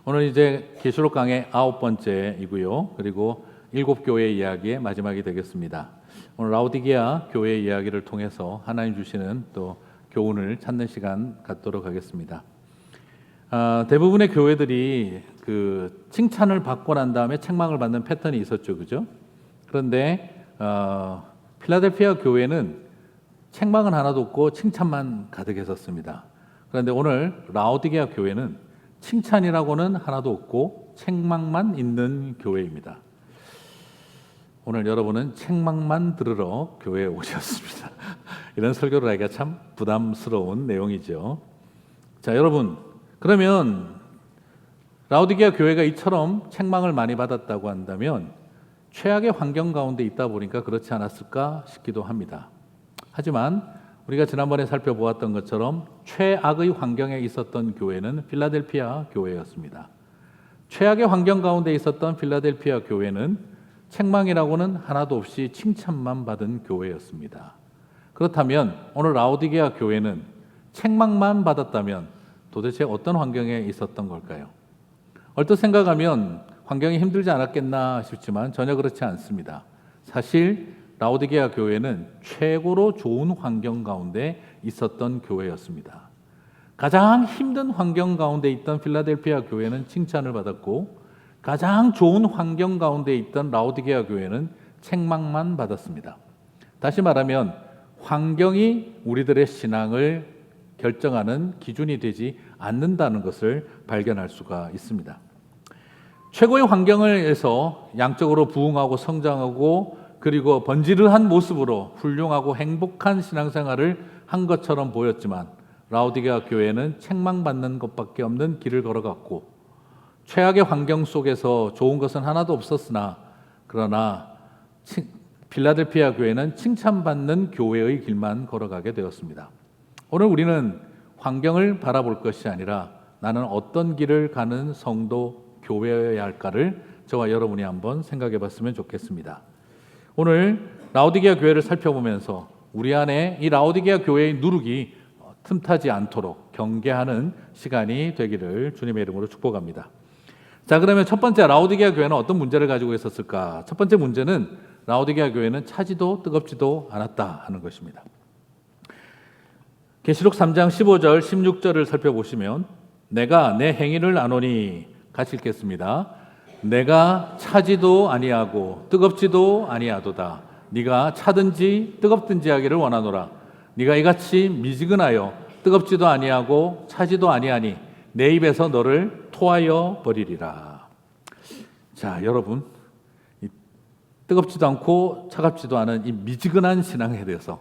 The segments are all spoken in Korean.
오늘 이제 계시록 강의 9번째이고요. 그리고 7교회 이야기의 마지막이 되겠습니다. 오늘 라오디게아 교회 이야기를 통해서 하나님 주시는 또 교훈을 찾는 시간 갖도록 하겠습니다. 대부분의 교회들이 그 칭찬을 받고 난 다음에 책망을 받는 패턴이 있었죠, 그죠? 그런데 필라델피아 교회는 책망은 하나도 없고 칭찬만 가득했었습니다. 그런데 오늘 라오디게아 교회는 칭찬이라고는 하나도 없고 책망만 있는 교회입니다. 오늘 여러분은 책망만 들으러 교회에 오셨습니다. 이런 설교를 하기가 참 부담스러운 내용이죠. 자, 여러분, 그러면 라오디게아 교회가 이처럼 책망을 많이 받았다고 한다면 최악의 환경 가운데 있다 보니까 그렇지 않았을까 싶기도 합니다. 하지만 우리가 지난번에 살펴보았던 것처럼 최악의 환경에 있었던 교회는 필라델피아 교회였습니다. 최악의 환경 가운데 있었던 필라델피아 교회는 책망이라고는 하나도 없이 칭찬만 받은 교회였습니다. 그렇다면 오늘 라오디게아 교회는 책망만 받았다면 도대체 어떤 환경에 있었던 걸까요? 얼핏 생각하면 환경이 힘들지 않았겠나 싶지만 전혀 그렇지 않습니다. 사실 라오디게아 교회는 최고로 좋은 환경 가운데 있었던 교회였습니다. 가장 힘든 환경 가운데 있던 필라델피아 교회는 칭찬을 받았고 가장 좋은 환경 가운데 있던 라오디게아 교회는 책망만 받았습니다. 다시 말하면 환경이 우리들의 신앙을 결정하는 기준이 되지 않는다는 것을 발견할 수가 있습니다. 최고의 환경에서 양적으로 부흥하고 성장하고 그리고 번지르한 모습으로 훌륭하고 행복한 신앙생활을 한 것처럼 보였지만 라오디게아 교회는 책망받는 것밖에 없는 길을 걸어갔고 최악의 환경 속에서 좋은 것은 하나도 없었으나 그러나 필라델피아 교회는 칭찬받는 교회의 길만 걸어가게 되었습니다. 오늘 우리는 환경을 바라볼 것이 아니라 나는 어떤 길을 가는 성도 교회여야 할까를 저와 여러분이 한번 생각해 봤으면 좋겠습니다. 오늘 라오디게아 교회를 살펴보면서 우리 안에 이 라오디게아 교회의 누룩이 틈타지 않도록 경계하는 시간이 되기를 주님의 이름으로 축복합니다. 자, 그러면 첫 번째 라오디게아 교회는 어떤 문제를 가지고 있었을까? 첫 번째 문제는 라오디게아 교회는 차지도 뜨겁지도 않았다 하는 것입니다. 계시록 3장 15절 16절을 살펴보시면 내가 내 행위를 아노니 같이 읽겠습니다. 내가 차지도 아니하고 뜨겁지도 아니하도다. 네가 차든지 뜨겁든지 하기를 원하노라. 네가 이같이 미지근하여 뜨겁지도 아니하고 차지도 아니하니 내 입에서 너를 토하여 버리리라. 자, 여러분, 이 뜨겁지도 않고 차갑지도 않은 이 미지근한 신앙에 대해서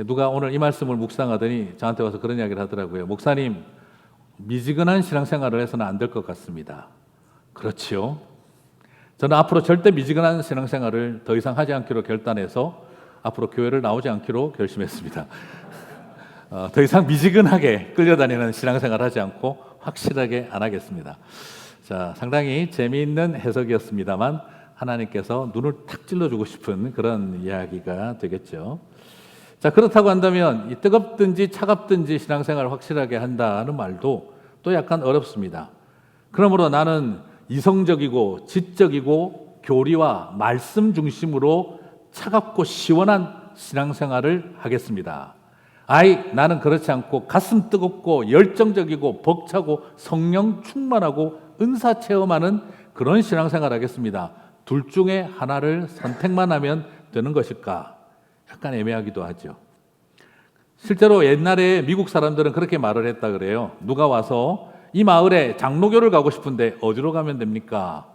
누가 오늘 이 말씀을 묵상하더니 저한테 와서 그런 이야기를 하더라고요. 목사님, 미지근한 신앙생활을 해서는 안 될 것 같습니다. 그렇지요. 저는 앞으로 절대 미지근한 신앙생활을 더 이상 하지 않기로 결단해서 앞으로 교회를 나오지 않기로 결심했습니다. 더 이상 미지근하게 끌려다니는 신앙생활을 하지 않고 확실하게 안 하겠습니다. 자, 상당히 재미있는 해석이었습니다만 하나님께서 눈을 탁 찔러주고 싶은 그런 이야기가 되겠죠. 자, 그렇다고 한다면 이 뜨겁든지 차갑든지 신앙생활을 확실하게 한다는 말도 또 약간 어렵습니다. 그러므로 나는 이성적이고 지적이고 교리와 말씀 중심으로 차갑고 시원한 신앙생활을 하겠습니다. 나는 그렇지 않고 가슴 뜨겁고 열정적이고 벅차고 성령 충만하고 은사 체험하는 그런 신앙생활을 하겠습니다. 둘 중에 하나를 선택만 하면 되는 것일까? 약간 애매하기도 하죠. 실제로 옛날에 미국 사람들은 그렇게 말을 했다 그래요. 누가 와서 이 마을에 장로교를 가고 싶은데 어디로 가면 됩니까?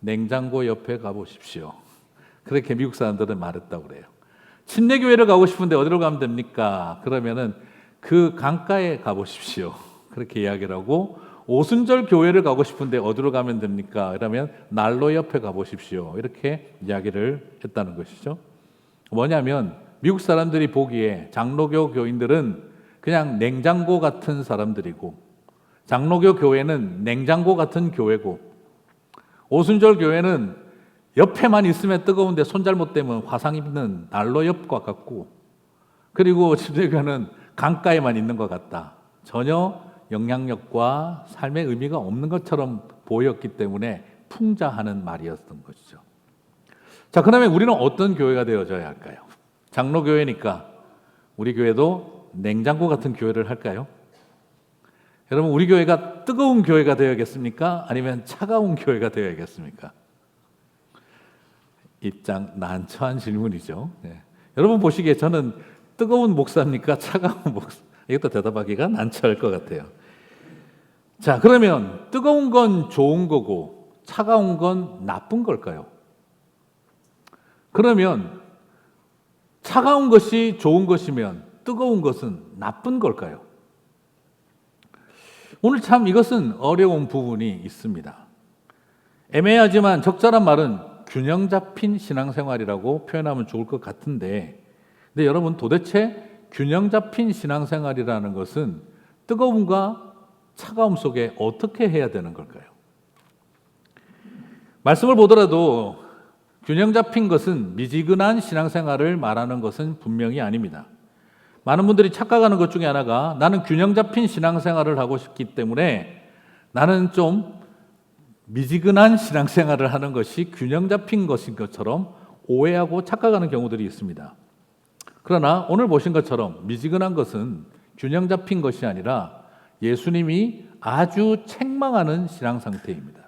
냉장고 옆에 가보십시오. 그렇게 미국 사람들은 말했다고 그래요. 침례교회를 가고 싶은데 어디로 가면 됩니까? 그러면은 그 강가에 가보십시오. 그렇게 이야기를 하고 오순절 교회를 가고 싶은데 어디로 가면 됩니까? 그러면 난로 옆에 가보십시오. 이렇게 이야기를 했다는 것이죠. 뭐냐면 미국 사람들이 보기에 장로교 교인들은 그냥 냉장고 같은 사람들이고 장로교 교회는 냉장고 같은 교회고 오순절 교회는 옆에만 있으면 뜨거운데 손 잘못 대면 화상 입는 난로 옆과 같고 그리고 침례교회는 강가에만 있는 것 같다. 전혀 영향력과 삶의 의미가 없는 것처럼 보였기 때문에 풍자하는 말이었던 것이죠. 자, 그러면 우리는 어떤 교회가 되어져야 할까요? 장로교회니까 우리 교회도 냉장고 같은 교회를 할까요? 여러분, 우리 교회가 뜨거운 교회가 되어야겠습니까? 아니면 차가운 교회가 되어야겠습니까? 입장 난처한 질문이죠. 네. 여러분 보시기에 저는 뜨거운 목사입니까? 차가운 목사? 이것도 대답하기가 난처할 것 같아요. 자, 그러면 뜨거운 건 좋은 거고 차가운 건 나쁜 걸까요? 그러면 차가운 것이 좋은 것이면 뜨거운 것은 나쁜 걸까요? 오늘 참 이것은 어려운 부분이 있습니다. 애매하지만 적절한 말은 균형 잡힌 신앙생활이라고 표현하면 좋을 것 같은데, 근데 여러분 도대체 균형 잡힌 신앙생활이라는 것은 뜨거움과 차가움 속에 어떻게 해야 되는 걸까요? 말씀을 보더라도 균형 잡힌 것은 미지근한 신앙생활을 말하는 것은 분명히 아닙니다. 많은 분들이 착각하는 것 중에 하나가 나는 균형 잡힌 신앙생활을 하고 싶기 때문에 나는 좀 미지근한 신앙생활을 하는 것이 균형 잡힌 것인 것처럼 오해하고 착각하는 경우들이 있습니다. 그러나 오늘 보신 것처럼 미지근한 것은 균형 잡힌 것이 아니라 예수님이 아주 책망하는 신앙 상태입니다.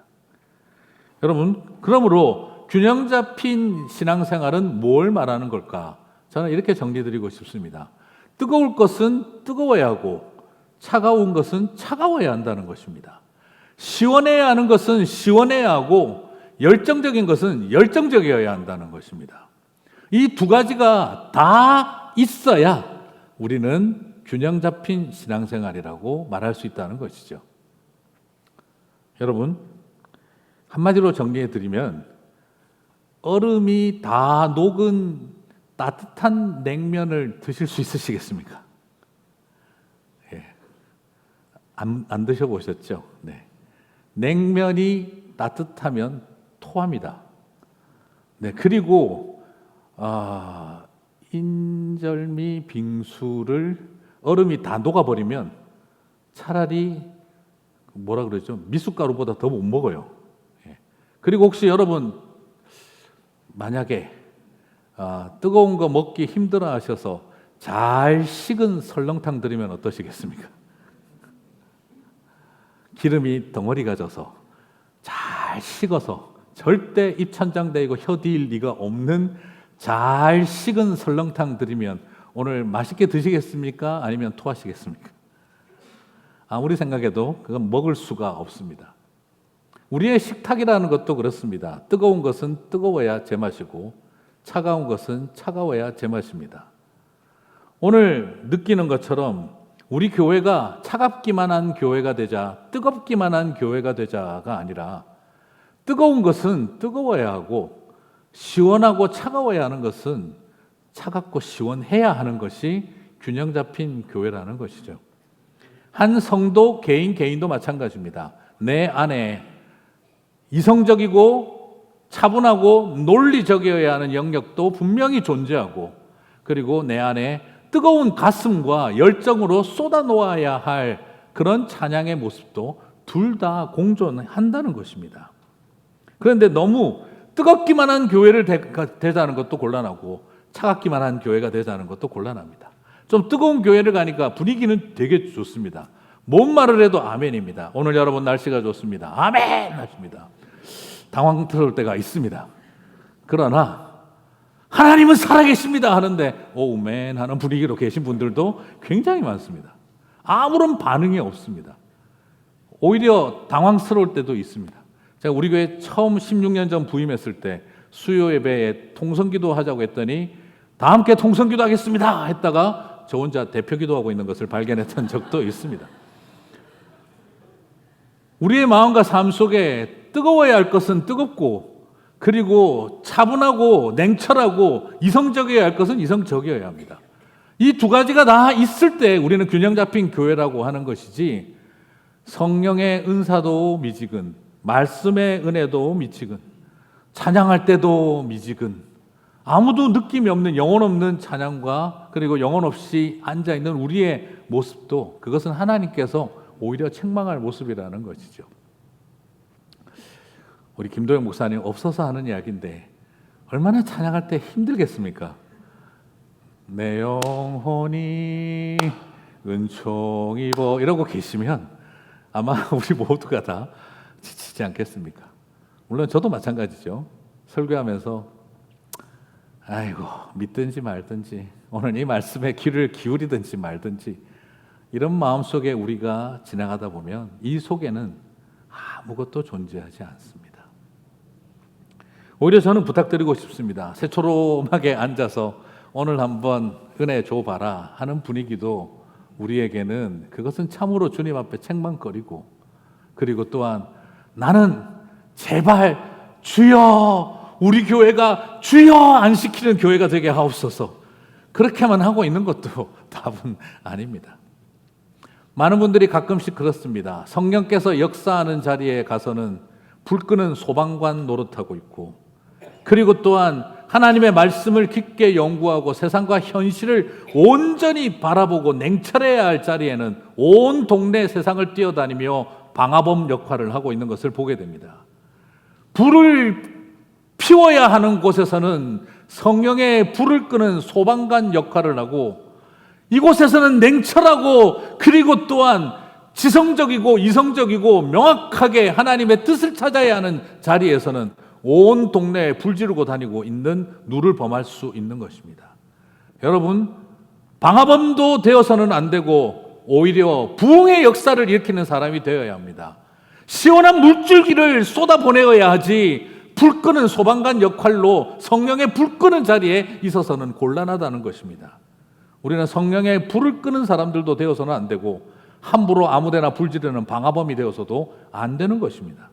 여러분, 그러므로 균형 잡힌 신앙생활은 뭘 말하는 걸까? 저는 이렇게 정리드리고 싶습니다. 뜨거울 것은 뜨거워야 하고 차가운 것은 차가워야 한다는 것입니다. 시원해야 하는 것은 시원해야 하고 열정적인 것은 열정적이어야 한다는 것입니다. 이 두 가지가 다 있어야 우리는 균형 잡힌 신앙생활이라고 말할 수 있다는 것이죠. 여러분, 한마디로 정리해 드리면 얼음이 다 녹은 따뜻한 냉면을 드실 수 있으시겠습니까? 예. 안 드셔보셨죠? 네. 냉면이 따뜻하면 토합니다. 네. 그리고 인절미 빙수를 얼음이 다 녹아버리면 차라리 뭐라 그러죠? 미숫가루보다 더 못 먹어요. 예. 그리고 혹시 여러분 만약에 뜨거운 거 먹기 힘들어 하셔서 잘 식은 설렁탕 드리면 어떠시겠습니까? 기름이 덩어리가 져서 잘 식어서 절대 입천장 대고 혀 뒤일 리가 없는 잘 식은 설렁탕 드리면 오늘 맛있게 드시겠습니까? 아니면 토하시겠습니까? 아무리 생각해도 그건 먹을 수가 없습니다. 우리의 식탁이라는 것도 그렇습니다. 뜨거운 것은 뜨거워야 제맛이고 차가운 것은 차가워야 제맛입니다. 오늘 느끼는 것처럼 우리 교회가 차갑기만 한 교회가 되자, 뜨겁기만 한 교회가 되자가 아니라 뜨거운 것은 뜨거워야 하고 시원하고 차가워야 하는 것은 차갑고 시원해야 하는 것이 균형 잡힌 교회라는 것이죠. 한 성도 개인도 마찬가지입니다. 내 안에 이성적이고 차분하고 논리적이어야 하는 영역도 분명히 존재하고, 그리고 내 안에 뜨거운 가슴과 열정으로 쏟아놓아야 할 그런 찬양의 모습도 둘 다 공존한다는 것입니다. 그런데 너무 뜨겁기만 한 교회를 되자는 것도 곤란하고 차갑기만 한 교회가 되자는 것도 곤란합니다. 좀 뜨거운 교회를 가니까 분위기는 되게 좋습니다. 뭔 말을 해도 아멘입니다. 오늘 여러분 날씨가 좋습니다. 아멘 하십니다. 당황스러울 때가 있습니다. 그러나 하나님은 살아계십니다 하는데 오멘 하는 분위기로 계신 분들도 굉장히 많습니다. 아무런 반응이 없습니다. 오히려 당황스러울 때도 있습니다. 제가 우리 교회 처음 16년 전 부임했을 때 수요 예배에 통성기도 하자고 했더니 다 함께 통성기도 하겠습니다 했다가 저 혼자 대표기도 하고 있는 것을 발견했던 적도 있습니다. 우리의 마음과 삶 속에 뜨거워야 할 것은 뜨겁고, 그리고 차분하고 냉철하고 이성적이어야 할 것은 이성적이어야 합니다. 이 두 가지가 다 있을 때 우리는 균형 잡힌 교회라고 하는 것이지, 성령의 은사도 미지근, 말씀의 은혜도 미지근, 찬양할 때도 미지근, 아무도 느낌이 없는 영혼 없는 찬양과 그리고 영혼 없이 앉아있는 우리의 모습도 그것은 하나님께서 오히려 책망할 모습이라는 것이죠. 우리 김도영 목사님 없어서 하는 이야기인데 얼마나 찬양할 때 힘들겠습니까? 내 영혼이 은총 입어 이러고 계시면 아마 우리 모두가 다 지치지 않겠습니까? 물론 저도 마찬가지죠. 설교하면서 아이고 믿든지 말든지 오늘 이 말씀에 귀를 기울이든지 말든지 이런 마음속에 우리가 지나가다 보면 이 속에는 아무것도 존재하지 않습니다. 오히려 저는 부탁드리고 싶습니다. 새초롬하게 앉아서 오늘 한번 은혜 줘봐라 하는 분위기도 우리에게는 그것은 참으로 주님 앞에 책망거리고, 그리고 또한 나는 제발 주여 우리 교회가 주여 안 시키는 교회가 되게 하옵소서, 그렇게만 하고 있는 것도 답은 아닙니다. 많은 분들이 가끔씩 그렇습니다. 성령께서 역사하는 자리에 가서는 불 끄는 소방관 노릇하고 있고, 그리고 또한 하나님의 말씀을 깊게 연구하고 세상과 현실을 온전히 바라보고 냉철해야 할 자리에는 온 동네 세상을 뛰어다니며 방화범 역할을 하고 있는 것을 보게 됩니다. 불을 피워야 하는 곳에서는 성령의 불을 끄는 소방관 역할을 하고, 이곳에서는 냉철하고 그리고 또한 지성적이고 이성적이고 명확하게 하나님의 뜻을 찾아야 하는 자리에서는 온 동네에 불 지르고 다니고 있는 누를 범할 수 있는 것입니다. 여러분, 방화범도 되어서는 안 되고 오히려 부흥의 역사를 일으키는 사람이 되어야 합니다. 시원한 물줄기를 쏟아보내어야 하지 불 끄는 소방관 역할로 성령의 불 끄는 자리에 있어서는 곤란하다는 것입니다. 우리는 성령의 불을 끄는 사람들도 되어서는 안 되고 함부로 아무데나 불 지르는 방화범이 되어서도 안 되는 것입니다.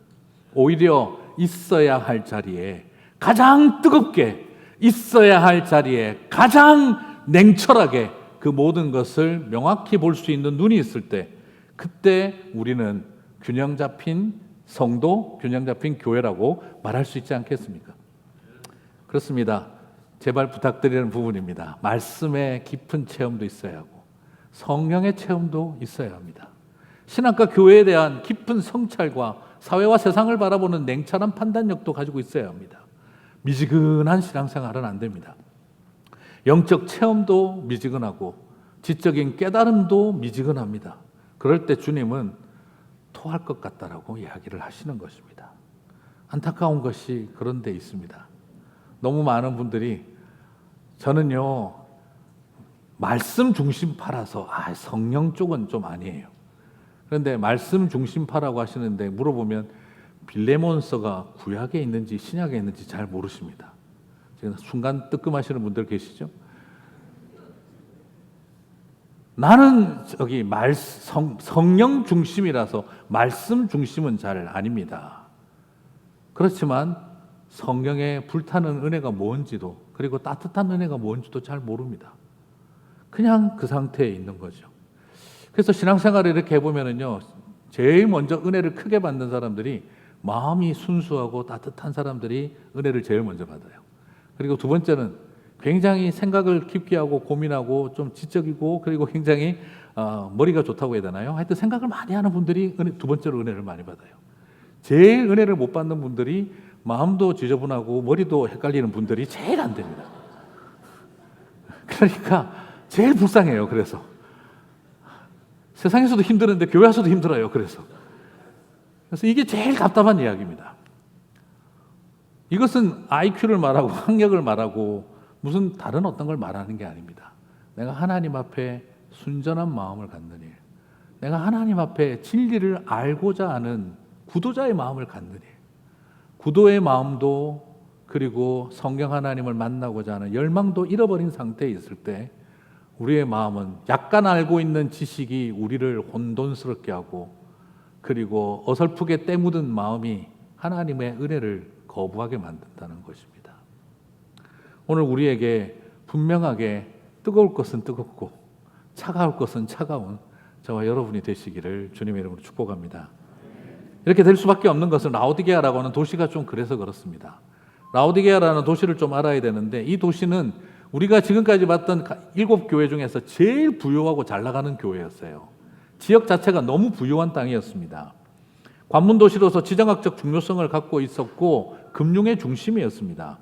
오히려 있어야 할 자리에 가장 뜨겁게, 있어야 할 자리에 가장 냉철하게 그 모든 것을 명확히 볼 수 있는 눈이 있을 때, 그때 우리는 균형 잡힌 성도, 균형 잡힌 교회라고 말할 수 있지 않겠습니까? 그렇습니다. 제발 부탁드리는 부분입니다. 말씀의 깊은 체험도 있어야 하고 성령의 체험도 있어야 합니다. 신학과 교회에 대한 깊은 성찰과 사회와 세상을 바라보는 냉철한 판단력도 가지고 있어야 합니다. 미지근한 신앙생활은 안 됩니다. 영적 체험도 미지근하고 지적인 깨달음도 미지근합니다. 그럴 때 주님은 토할 것 같다라고 이야기를 하시는 것입니다. 안타까운 것이 그런 데 있습니다. 너무 많은 분들이 저는요 말씀 중심파라서 성령 쪽은 좀 아니에요. 그런데 말씀 중심파라고 하시는데 물어보면 빌레몬서가 구약에 있는지 신약에 있는지 잘 모르십니다. 지금 순간 뜨끔하시는 분들 계시죠? 나는 성령 중심이라서 말씀 중심은 잘 아닙니다. 그렇지만 성령의 불타는 은혜가 뭔지도, 그리고 따뜻한 은혜가 뭔지도 잘 모릅니다. 그냥 그 상태에 있는 거죠. 그래서 신앙생활을 이렇게 해보면은요, 제일 먼저 은혜를 크게 받는 사람들이 마음이 순수하고 따뜻한 사람들이 은혜를 제일 먼저 받아요. 그리고 두 번째는 굉장히 생각을 깊게 하고 고민하고 좀 지적이고 그리고 굉장히 머리가 좋다고 해야 되나요? 하여튼 생각을 많이 하는 분들이 두 번째로 은혜를 많이 받아요. 제일 은혜를 못 받는 분들이 마음도 지저분하고 머리도 헷갈리는 분들이 제일 안 됩니다. 그러니까 제일 불쌍해요. 그래서 세상에서도 힘드는데 교회에서도 힘들어요. 그래서 이게 제일 답답한 이야기입니다. 이것은 IQ를 말하고 학력을 말하고 무슨 다른 어떤 걸 말하는 게 아닙니다. 내가 하나님 앞에 순전한 마음을 갖는 일, 내가 하나님 앞에 진리를 알고자 하는 구도자의 마음을 갖는 일, 구도의 마음도 그리고 성경 하나님을 만나고자 하는 열망도 잃어버린 상태에 있을 때 우리의 마음은 약간 알고 있는 지식이 우리를 혼돈스럽게 하고, 그리고 어설프게 때묻은 마음이 하나님의 은혜를 거부하게 만든다는 것입니다. 오늘 우리에게 분명하게 뜨거울 것은 뜨겁고 차가울 것은 차가운 저와 여러분이 되시기를 주님의 이름으로 축복합니다. 이렇게 될 수밖에 없는 것은 라오디게아라고 하는 도시가 좀 그래서 그렇습니다. 라오디게아라는 도시를 좀 알아야 되는데, 이 도시는 우리가 지금까지 봤던 7 교회 중에서 제일 부유하고 잘 나가는 교회였어요. 지역 자체가 너무 부유한 땅이었습니다. 관문 도시로서 지정학적 중요성을 갖고 있었고 금융의 중심이었습니다.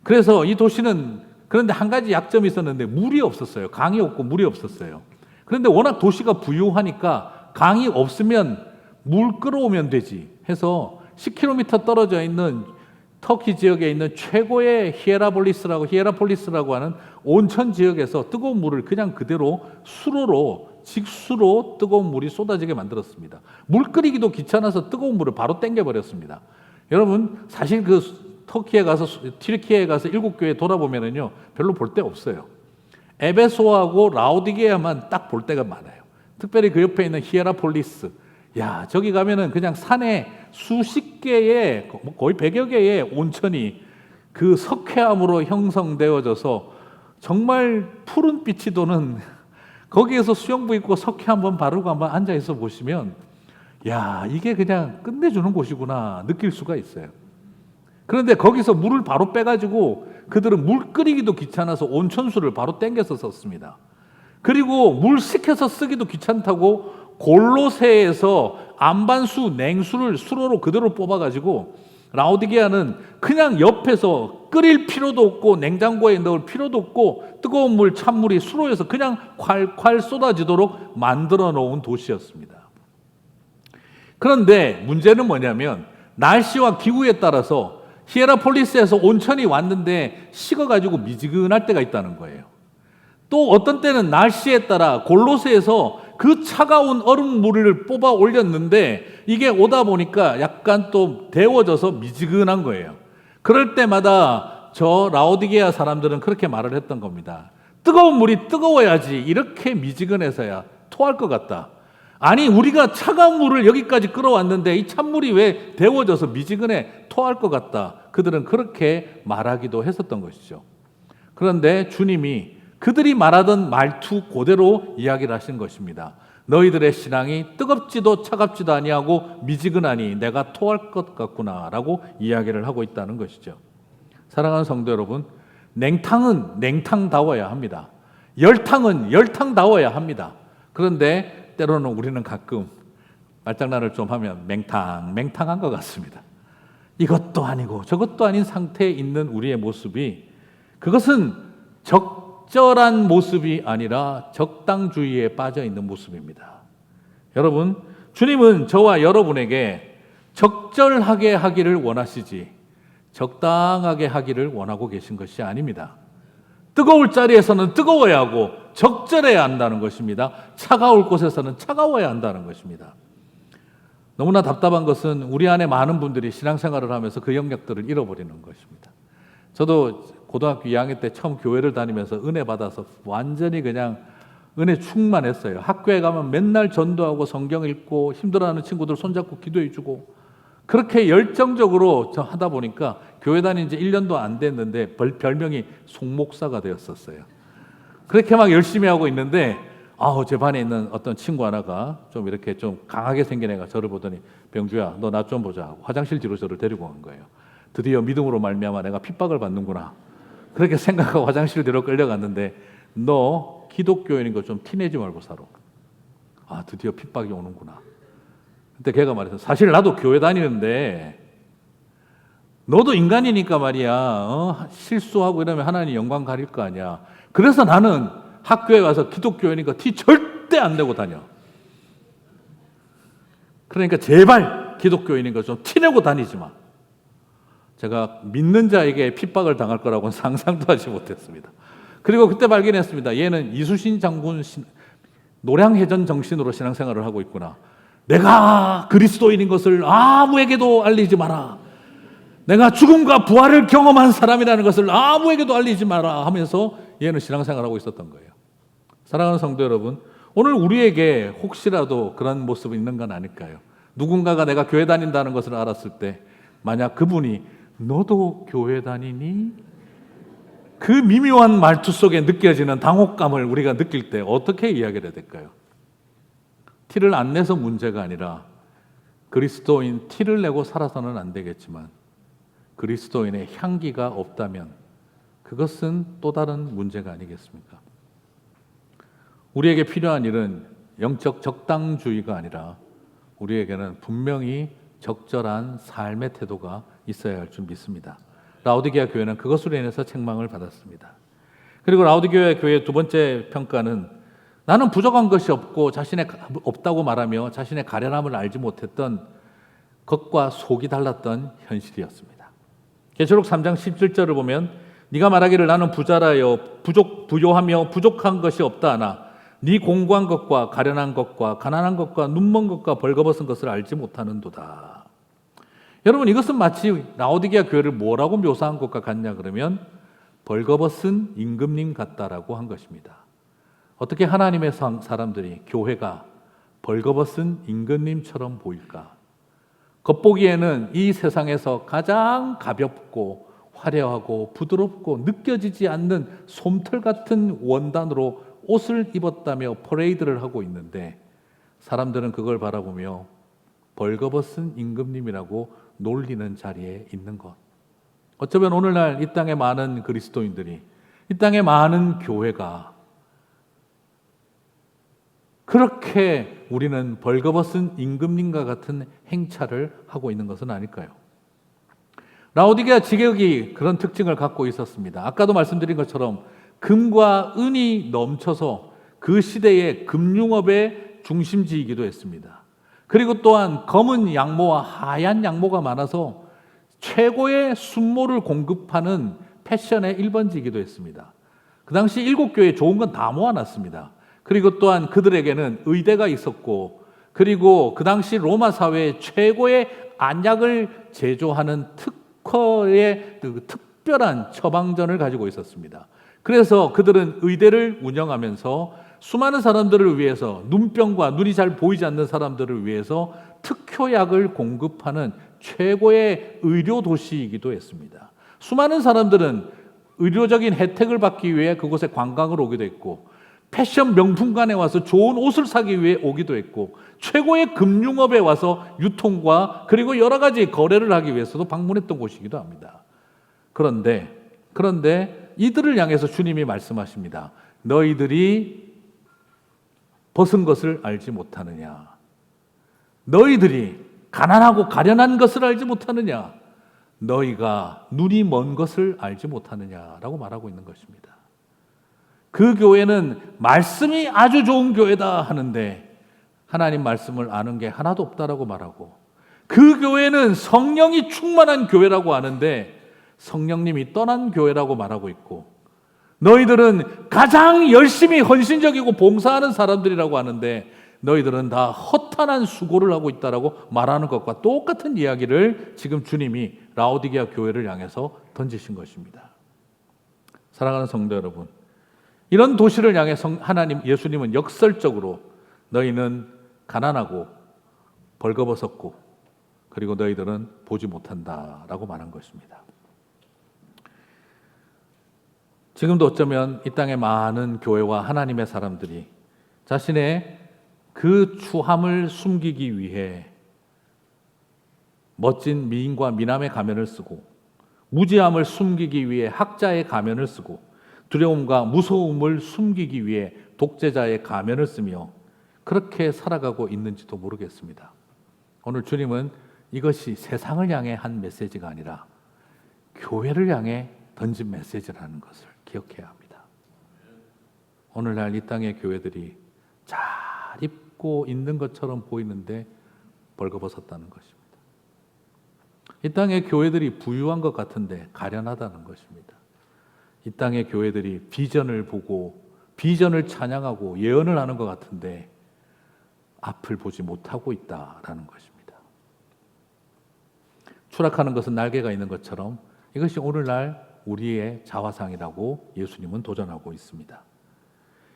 그래서 이 도시는 그런데 한 가지 약점이 있었는데 물이 없었어요. 강이 없고 물이 없었어요. 그런데 워낙 도시가 부유하니까 강이 없으면 물 끌어오면 되지 해서 10km 떨어져 있는 터키 지역에 있는 최고의 히에라폴리스라고 하는 온천 지역에서 뜨거운 물을 그냥 그대로 직수로 뜨거운 물이 쏟아지게 만들었습니다. 물 끓이기도 귀찮아서 뜨거운 물을 바로 땡겨버렸습니다. 여러분, 사실 튀르키예에 가서 7교회 돌아보면은요, 별로 볼 데 없어요. 에베소하고 라오디게아만 딱 볼 데가 많아요. 특별히 그 옆에 있는 히에라폴리스. 야, 저기 가면은 그냥 산에 수십 개의, 거의 100여 개의 온천이 그 석회암으로 형성되어져서 정말 푸른 빛이 도는 거기에서 수영복 입고 석회 한번 바르고 한번 앉아있어 보시면 야, 이게 그냥 끝내주는 곳이구나 느낄 수가 있어요. 그런데 거기서 물을 바로 빼가지고 그들은 물 끓이기도 귀찮아서 온천수를 바로 땡겨서 썼습니다. 그리고 물 식혀서 쓰기도 귀찮다고 골로새에서 안반수 냉수를 수로로 그대로 뽑아가지고 라오디게아는 그냥 옆에서 끓일 필요도 없고 냉장고에 넣을 필요도 없고 뜨거운 물, 찬물이 수로에서 그냥 콸콸 쏟아지도록 만들어 놓은 도시였습니다. 그런데 문제는 뭐냐면 날씨와 기후에 따라서 히에라폴리스에서 온천이 왔는데 식어가지고 미지근할 때가 있다는 거예요. 또 어떤 때는 날씨에 따라 골로새에서 그 차가운 얼음물을 뽑아 올렸는데 이게 오다 보니까 약간 또 데워져서 미지근한 거예요. 그럴 때마다 저 라오디게아 사람들은 그렇게 말을 했던 겁니다. 뜨거운 물이 뜨거워야지 이렇게 미지근해서야 토할 것 같다. 아니, 우리가 차가운 물을 여기까지 끌어왔는데 이 찬물이 왜 데워져서 미지근해 토할 것 같다. 그들은 그렇게 말하기도 했었던 것이죠. 그런데 주님이 그들이 말하던 말투 그대로 이야기를 하신 것입니다. 너희들의 신앙이 뜨겁지도 차갑지도 아니하고 미지근하니 내가 토할 것 같구나라고 이야기를 하고 있다는 것이죠. 사랑하는 성도 여러분, 냉탕은 냉탕다워야 합니다. 열탕은 열탕다워야 합니다. 그런데 때로는 우리는 가끔 말장난을 좀 하면 맹탕한 것 같습니다. 이것도 아니고 저것도 아닌 상태에 있는 우리의 모습이 그것은 적절한 모습이 아니라 적당주의에 빠져 있는 모습입니다. 여러분, 주님은 저와 여러분에게 적절하게 하기를 원하시지 적당하게 하기를 원하고 계신 것이 아닙니다. 뜨거울 자리에서는 뜨거워야 하고 적절해야 한다는 것입니다. 차가울 곳에서는 차가워야 한다는 것입니다. 너무나 답답한 것은 우리 안에 많은 분들이 신앙생활을 하면서 그 영역들을 잃어버리는 것입니다. 저도 고등학교 2학년 때 처음 교회를 다니면서 은혜 받아서 완전히 그냥 은혜 충만했어요. 학교에 가면 맨날 전도하고 성경 읽고 힘들어하는 친구들 손잡고 기도해주고 그렇게 열정적으로 하다 보니까 교회 다닌 지 1년도 안 됐는데 별명이 송목사가 되었었어요. 그렇게 막 열심히 하고 있는데 제 반에 있는 어떤 친구 하나가 좀 이렇게 좀 강하게 생긴 애가 저를 보더니 병주야, 너 나 좀 보자 하고 화장실 뒤로 저를 데리고 간 거예요. 드디어 믿음으로 말미암아 내가 핍박을 받는구나. 그렇게 생각하고 화장실 뒤로 끌려갔는데 너 기독교인인 거 좀 티내지 말고 살아. 드디어 핍박이 오는구나. 그때 걔가 말했어. 사실 나도 교회 다니는데 너도 인간이니까 말이야. 실수하고 이러면 하나님 영광 가릴 거 아니야. 그래서 나는 학교에 가서 기독교인이니까 티 절대 안 내고 다녀. 그러니까 제발 기독교인인 거 좀 티내고 다니지 마. 제가 믿는 자에게 핍박을 당할 거라고는 상상도 하지 못했습니다. 그리고 그때 발견했습니다. 얘는 이수신 장군 노량해전 정신으로 신앙생활을 하고 있구나. 내가 그리스도인인 것을 아무에게도 알리지 마라. 내가 죽음과 부활을 경험한 사람이라는 것을 아무에게도 알리지 마라 하면서 얘는 신앙생활을 하고 있었던 거예요. 사랑하는 성도 여러분, 오늘 우리에게 혹시라도 그런 모습이 있는 건 아닐까요? 누군가가 내가 교회 다닌다는 것을 알았을 때 만약 그분이 너도 교회 다니니? 그 미묘한 말투 속에 느껴지는 당혹감을 우리가 느낄 때 어떻게 이야기를 해야 될까요? 티를 안 내서 문제가 아니라 그리스도인 티를 내고 살아서는 안 되겠지만 그리스도인의 향기가 없다면 그것은 또 다른 문제가 아니겠습니까? 우리에게 필요한 일은 영적 적당주의가 아니라 우리에게는 분명히 적절한 삶의 태도가 있어야 할 줄 믿습니다. 라오디게아 교회는 그것으로 인해서 책망을 받았습니다. 그리고 라오디게아 교회의 두 번째 평가는 나는 부족한 것이 없고 없다고 말하며 자신의 가련함을 알지 못했던 겉과 속이 달랐던 현실이었습니다. 계시록 3장 17절을 보면 네가 말하기를 나는 부자라여 부요하며 부족한 것이 없다 하나 네 공고한 것과 가련한 것과 가난한 것과 눈먼 것과 벌거벗은 것을 알지 못하는도다. 여러분, 이것은 마치 라오디게아 교회를 뭐라고 묘사한 것과 같냐 그러면 벌거벗은 임금님 같다라고 한 것입니다. 어떻게 하나님의 사람들이, 교회가 벌거벗은 임금님처럼 보일까? 겉보기에는 이 세상에서 가장 가볍고 화려하고 부드럽고 느껴지지 않는 솜털 같은 원단으로 옷을 입었다며 퍼레이드를 하고 있는데 사람들은 그걸 바라보며 벌거벗은 임금님이라고 놀리는 자리에 있는 것. 어쩌면 오늘날 이 땅에 많은 그리스도인들이, 이 땅에 많은 교회가 그렇게 우리는 벌거벗은 임금님과 같은 행차를 하고 있는 것은 아닐까요? 라오디게아 지역이 그런 특징을 갖고 있었습니다. 아까도 말씀드린 것처럼 금과 은이 넘쳐서 그 시대의 금융업의 중심지이기도 했습니다. 그리고 또한 검은 양모와 하얀 양모가 많아서 최고의 순모를 공급하는 패션의 1번지이기도 했습니다. 그 당시 7교회에 좋은 건 다 모아놨습니다. 그리고 또한 그들에게는 의대가 있었고, 그리고 그 당시 로마 사회의 최고의 안약을 제조하는 특허의 특별한 처방전을 가지고 있었습니다. 그래서 그들은 의대를 운영하면서 수많은 사람들을 위해서, 눈병과 눈이 잘 보이지 않는 사람들을 위해서 특효약을 공급하는 최고의 의료 도시이기도 했습니다. 수많은 사람들은 의료적인 혜택을 받기 위해 그곳에 관광을 오기도 했고, 패션 명품관에 와서 좋은 옷을 사기 위해 오기도 했고, 최고의 금융업에 와서 유통과 그리고 여러 가지 거래를 하기 위해서도 방문했던 곳이기도 합니다. 그런데 이들을 향해서 주님이 말씀하십니다. 너희들이 벗은 것을 알지 못하느냐? 너희들이 가난하고 가련한 것을 알지 못하느냐? 너희가 눈이 먼 것을 알지 못하느냐라고 말하고 있는 것입니다. 그 교회는 말씀이 아주 좋은 교회다 하는데 하나님 말씀을 아는 게 하나도 없다라고 말하고, 그 교회는 성령이 충만한 교회라고 하는데 성령님이 떠난 교회라고 말하고 있고, 너희들은 가장 열심히 헌신적이고 봉사하는 사람들이라고 하는데 너희들은 다 허탄한 수고를 하고 있다라고 말하는 것과 똑같은 이야기를 지금 주님이 라오디게아 교회를 향해서 던지신 것입니다. 사랑하는 성도 여러분, 이런 도시를 향해 예수님은 역설적으로 너희는 가난하고 벌거벗었고 그리고 너희들은 보지 못한다라고 말한 것입니다. 지금도 어쩌면 이 땅에 많은 교회와 하나님의 사람들이 자신의 그 추함을 숨기기 위해 멋진 미인과 미남의 가면을 쓰고, 무지함을 숨기기 위해 학자의 가면을 쓰고, 두려움과 무서움을 숨기기 위해 독재자의 가면을 쓰며 그렇게 살아가고 있는지도 모르겠습니다. 오늘 주님은 이것이 세상을 향해 한 메시지가 아니라 교회를 향해 던진 메시지라는 것을 기억해야 합니다. 오늘날 이 땅의 교회들이 잘 입고 있는 것처럼 보이는데 벌거벗었다는 것입니다. 이 땅의 교회들이 부유한 것 같은데 가련하다는 것입니다. 이 땅의 교회들이 비전을 보고 비전을 찬양하고 예언을 하는 것 같은데 앞을 보지 못하고 있다라는 것입니다. 추락하는 것은 날개가 있는 것처럼 이것이 오늘날 우리의 자화상이라고 예수님은 도전하고 있습니다.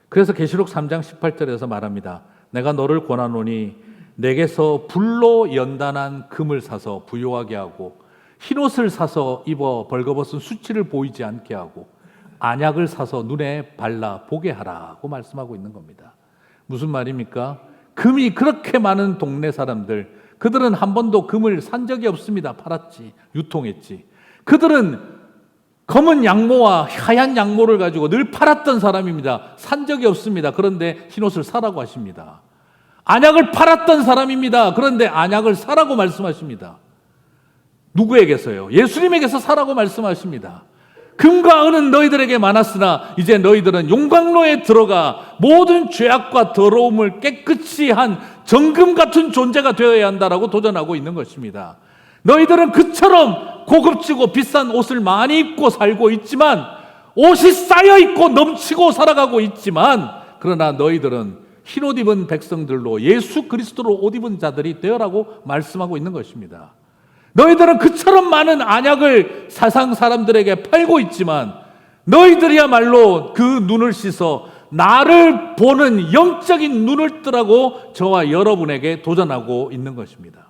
그래서 계시록 3장 18절에서 말합니다. 내가 너를 권하노니 내게서 불로 연단한 금을 사서 부요하게 하고 흰옷을 사서 입어 벌거벗은 수치를 보이지 않게 하고 안약을 사서 눈에 발라 보게 하라고 말씀하고 있는 겁니다. 무슨 말입니까? 금이 그렇게 많은 동네 사람들, 그들은 한 번도 금을 산 적이 없습니다. 팔았지, 유통했지. 그들은 검은 양모와 하얀 양모를 가지고 늘 팔았던 사람입니다. 산 적이 없습니다. 그런데 흰옷을 사라고 하십니다. 안약을 팔았던 사람입니다. 그런데 안약을 사라고 말씀하십니다. 누구에게서요? 예수님에게서 사라고 말씀하십니다. 금과 은은 너희들에게 많았으나 이제 너희들은 용광로에 들어가 모든 죄악과 더러움을 깨끗이 한 정금 같은 존재가 되어야 한다라고 도전하고 있는 것입니다. 너희들은 그처럼 고급지고 비싼 옷을 많이 입고 살고 있지만, 옷이 쌓여 있고 넘치고 살아가고 있지만, 그러나 너희들은 흰옷 입은 백성들로 예수 그리스도로 옷 입은 자들이 되어라고 말씀하고 있는 것입니다. 너희들은 그처럼 많은 안약을 세상 사람들에게 팔고 있지만, 너희들이야말로 그 눈을 씻어 나를 보는 영적인 눈을 뜨라고 저와 여러분에게 도전하고 있는 것입니다.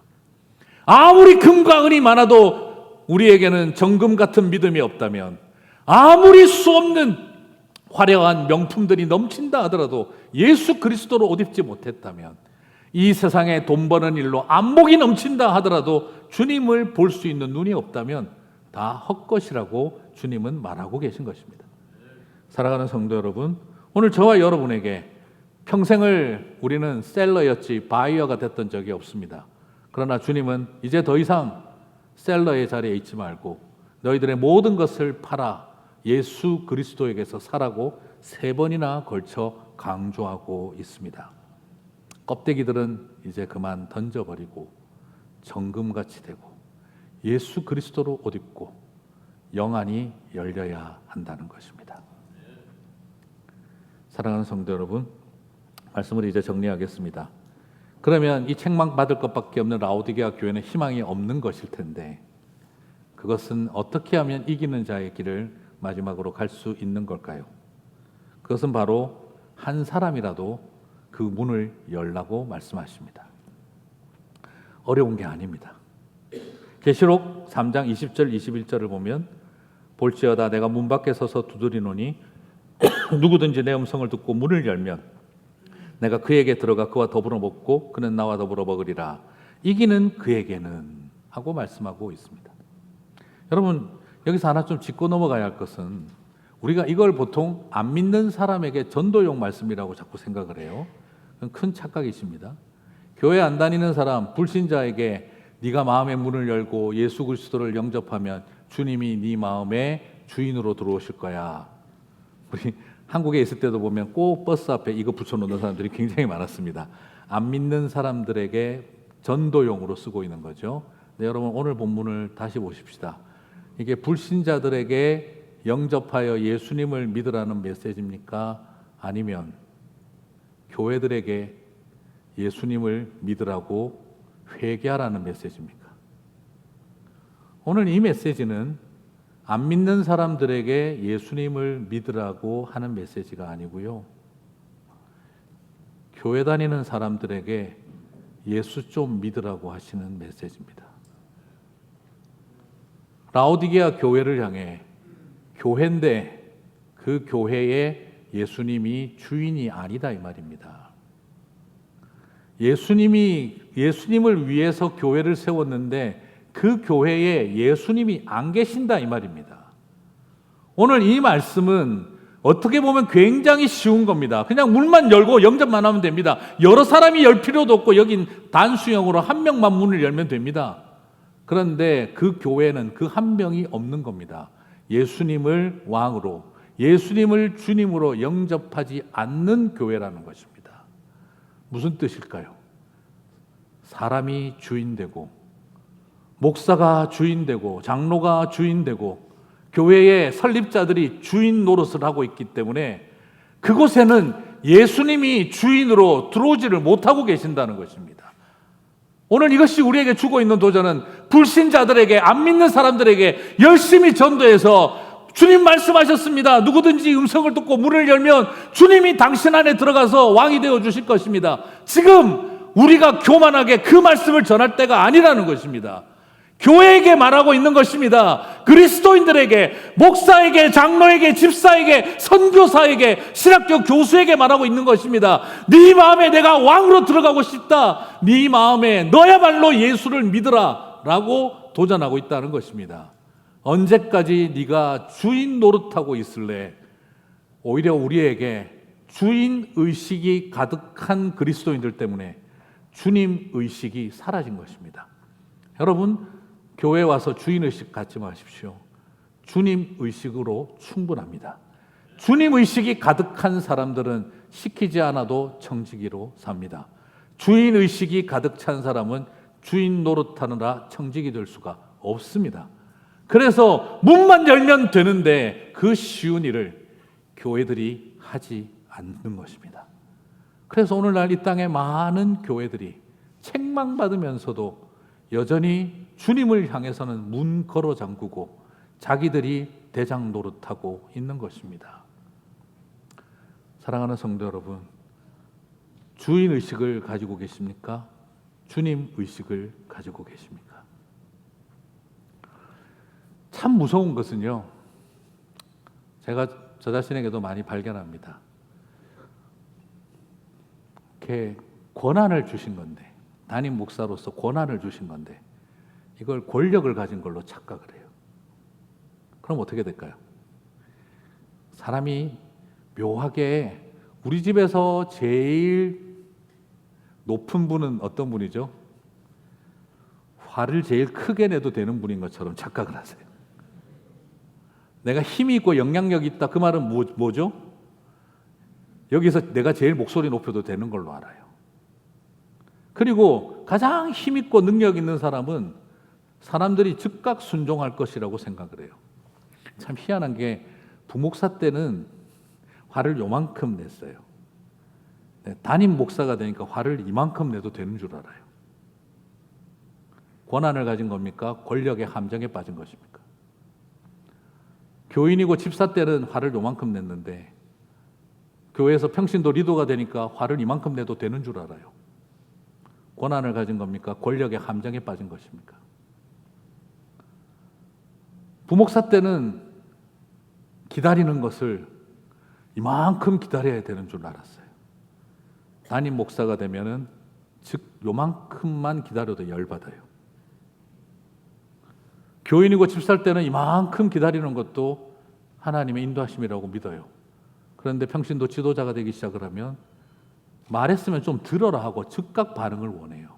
아무리 금과 은이 많아도 우리에게는 정금 같은 믿음이 없다면, 아무리 수없는 화려한 명품들이 넘친다 하더라도 예수 그리스도로 옷 입지 못했다면, 이 세상에 돈 버는 일로 안목이 넘친다 하더라도 주님을 볼 수 있는 눈이 없다면 다 헛것이라고 주님은 말하고 계신 것입니다. 사랑하는 성도 여러분, 오늘 저와 여러분에게 평생을 우리는 셀러였지 바이어가 됐던 적이 없습니다. 그러나 주님은 이제 더 이상 셀러의 자리에 있지 말고 너희들의 모든 것을 팔아 예수 그리스도에게서 사라고 3번이나 걸쳐 강조하고 있습니다. 껍데기들은 이제 그만 던져버리고 정금같이 되고 예수 그리스도로 옷 입고 영안이 열려야 한다는 것입니다. 사랑하는 성도 여러분, 말씀을 이제 정리하겠습니다. 그러면 이 책망 받을 것밖에 없는 라오디게아 교회는 희망이 없는 것일 텐데, 그것은 어떻게 하면 이기는 자의 길을 마지막으로 갈 수 있는 걸까요? 그것은 바로 한 사람이라도 그 문을 열라고 말씀하십니다. 어려운 게 아닙니다. 계시록 3장 20절 21절을 보면, 볼지어다 내가 문 밖에 서서 두드리노니 누구든지 내 음성을 듣고 문을 열면 내가 그에게 들어가 그와 더불어 먹고 그는 나와 더불어 먹으리라. 이기는 그에게는 하고 말씀하고 있습니다. 여러분, 여기서 하나 좀 짚고 넘어가야 할 것은, 우리가 이걸 보통 안 믿는 사람에게 전도용 말씀이라고 자꾸 생각을 해요. 그건 큰 착각이십니다. 교회 안 다니는 사람, 불신자에게 네가 마음의 문을 열고 예수 그리스도를 영접하면 주님이 네 마음의 주인으로 들어오실 거야. 우리 한국에 있을 때도 보면 꼭 버스 앞에 이거 붙여놓는 사람들이 굉장히 많았습니다. 안 믿는 사람들에게 전도용으로 쓰고 있는 거죠. 네, 여러분, 오늘 본문을 다시 보십시다. 이게 불신자들에게 영접하여 예수님을 믿으라는 메시지입니까? 아니면 교회들에게 예수님을 믿으라고 회개하라는 메시지입니까? 오늘 이 메시지는 안 믿는 사람들에게 예수님을 믿으라고 하는 메시지가 아니고요, 교회 다니는 사람들에게 예수 좀 믿으라고 하시는 메시지입니다. 라오디게아 교회를 향해, 교회인데 그 교회에 예수님이 주인이 아니다 이 말입니다. 예수님을 위해서 교회를 세웠는데 그 교회에 예수님이 안 계신다 이 말입니다. 오늘 이 말씀은 어떻게 보면 굉장히 쉬운 겁니다. 그냥 문만 열고 영접만 하면 됩니다. 여러 사람이 열 필요도 없고 여긴 단수형으로 한 명만 문을 열면 됩니다. 그런데 그 교회는 그 한 명이 없는 겁니다. 예수님을 왕으로, 예수님을 주님으로 영접하지 않는 교회라는 것입니다. 무슨 뜻일까요? 사람이 주인되고, 목사가 주인되고, 장로가 주인되고, 교회의 설립자들이 주인 노릇을 하고 있기 때문에 그곳에는 예수님이 주인으로 들어오지를 못하고 계신다는 것입니다. 오늘 이것이 우리에게 주고 있는 도전은, 불신자들에게, 안 믿는 사람들에게 열심히 전도해서 주님 말씀하셨습니다. 누구든지 음성을 듣고 문을 열면 주님이 당신 안에 들어가서 왕이 되어 주실 것입니다. 지금 우리가 교만하게 그 말씀을 전할 때가 아니라는 것입니다. 교회에게 말하고 있는 것입니다. 그리스도인들에게, 목사에게, 장로에게, 집사에게, 선교사에게, 신학교 교수에게 말하고 있는 것입니다. 네 마음에 내가 왕으로 들어가고 싶다. 네 마음에 너야말로 예수를 믿으라 라고 도전하고 있다는 것입니다. 언제까지 네가 주인 노릇하고 있을래? 오히려 우리에게 주인 의식이 가득한 그리스도인들 때문에 주님 의식이 사라진 것입니다. 여러분, 교회 와서 주인 의식 갖지 마십시오. 주님 의식으로 충분합니다. 주님 의식이 가득한 사람들은 시키지 않아도 청지기로 삽니다. 주인 의식이 가득 찬 사람은 주인 노릇하느라 청지기 될 수가 없습니다. 그래서 문만 열면 되는데 그 쉬운 일을 교회들이 하지 않는 것입니다. 그래서 오늘날 이 땅에 많은 교회들이 책망받으면서도 여전히 주님을 향해서는 문 걸어 잠그고 자기들이 대장 노릇하고 있는 것입니다. 사랑하는 성도 여러분, 주인 의식을 가지고 계십니까? 주님 의식을 가지고 계십니까? 참 무서운 것은요, 제가 저 자신에게도 많이 발견합니다. 이렇게 권한을 주신 건데, 담임 목사로서 권한을 주신 건데 이걸 권력을 가진 걸로 착각을 해요. 그럼 어떻게 될까요? 사람이 묘하게 우리 집에서 제일 높은 분은 어떤 분이죠? 화를 제일 크게 내도 되는 분인 것처럼 착각을 하세요. 내가 힘이 있고 영향력이 있다, 그 말은 뭐죠? 여기서 내가 제일 목소리 높여도 되는 걸로 알아요. 그리고 가장 힘 있고 능력 있는 사람은 사람들이 즉각 순종할 것이라고 생각을 해요. 참 희한한 게 부목사 때는 화를 요만큼 냈어요. 담임 목사가 되니까 화를 이만큼 내도 되는 줄 알아요. 권한을 가진 겁니까? 권력의 함정에 빠진 것입니까? 교인이고 집사 때는 화를 요만큼 냈는데 교회에서 평신도 리더가 되니까 화를 이만큼 내도 되는 줄 알아요. 권한을 가진 겁니까? 권력의 함정에 빠진 것입니까? 부목사 때는 기다리는 것을 이만큼 기다려야 되는 줄 알았어요. 담임 목사가 되면은 즉 요만큼만 기다려도 열받아요. 교인이고 집사일 때는 이만큼 기다리는 것도 하나님의 인도하심이라고 믿어요. 그런데 평신도 지도자가 되기 시작을 하면 말했으면 좀 들어라 하고 즉각 반응을 원해요.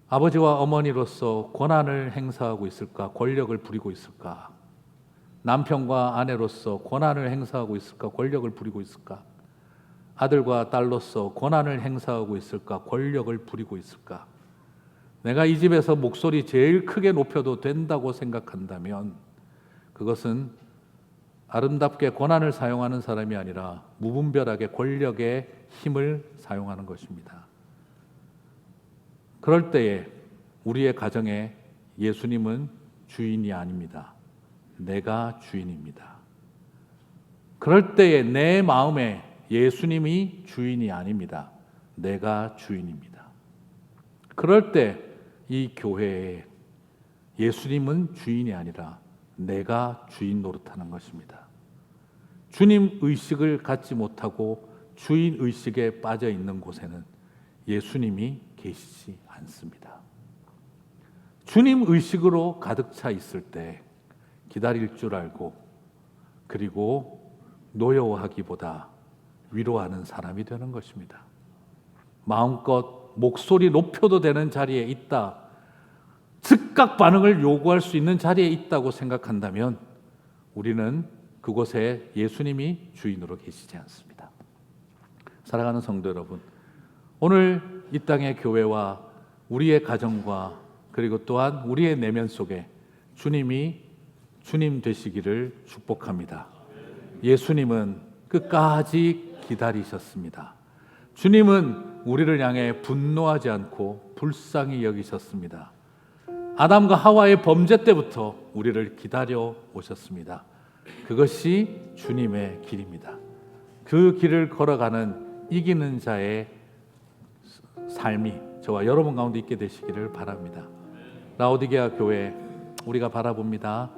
아버지와 어머니로서 권한을 행사하고 있을까? 권력을 부리고 있을까? 남편과 아내로서 권한을 행사하고 있을까? 권력을 부리고 있을까? 아들과 딸로서 권한을 행사하고 있을까? 권력을 부리고 있을까? 내가 이 집에서 목소리 제일 크게 높여도 된다고 생각한다면 그것은 아름답게 권한을 사용하는 사람이 아니라 무분별하게 권력의 힘을 사용하는 것입니다. 그럴 때에 우리의 가정에 예수님은 주인이 아닙니다. 내가 주인입니다. 그럴 때에 내 마음에 예수님이 주인이 아닙니다. 내가 주인입니다. 그럴 때 이 교회에 예수님은 주인이 아니라 내가 주인 노릇하는 것입니다. 주님 의식을 갖지 못하고 주인 의식에 빠져 있는 곳에는 예수님이 계시지 않습니다. 주님 의식으로 가득 차 있을 때 기다릴 줄 알고 그리고 노여워하기보다 위로하는 사람이 되는 것입니다. 마음껏 목소리 높여도 되는 자리에 있다, 즉각 반응을 요구할 수 있는 자리에 있다고 생각한다면 우리는 그곳에 예수님이 주인으로 계시지 않습니다. 사랑하는 성도 여러분, 오늘 이 땅의 교회와 우리의 가정과 그리고 또한 우리의 내면 속에 주님이 주님 되시기를 축복합니다. 예수님은 끝까지 기다리셨습니다. 주님은 우리를 향해 분노하지 않고 불쌍히 여기셨습니다. 아담과 하와의 범죄 때부터 우리를 기다려 오셨습니다. 그것이 주님의 길입니다. 그 길을 걸어가는 이기는 자의 삶이 저와 여러분 가운데 있게 되시기를 바랍니다. 라오디게아 교회 우리가 바라봅니다.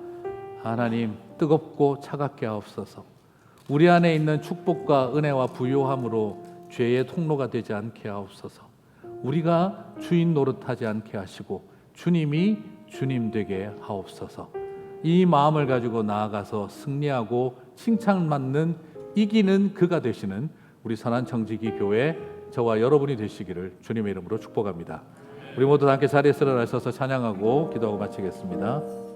하나님, 뜨겁고 차갑게 하옵소서. 우리 안에 있는 축복과 은혜와 부요함으로 죄의 통로가 되지 않게 하옵소서. 우리가 주인 노릇하지 않게 하시고 주님이 주님 되게 하옵소서. 이 마음을 가지고 나아가서 승리하고 칭찬받는 이기는 그가 되시는 우리 선한 청지기 교회 저와 여러분이 되시기를 주님의 이름으로 축복합니다. 우리 모두 함께 자리에서 일어나셔서 찬양하고 기도하고 마치겠습니다.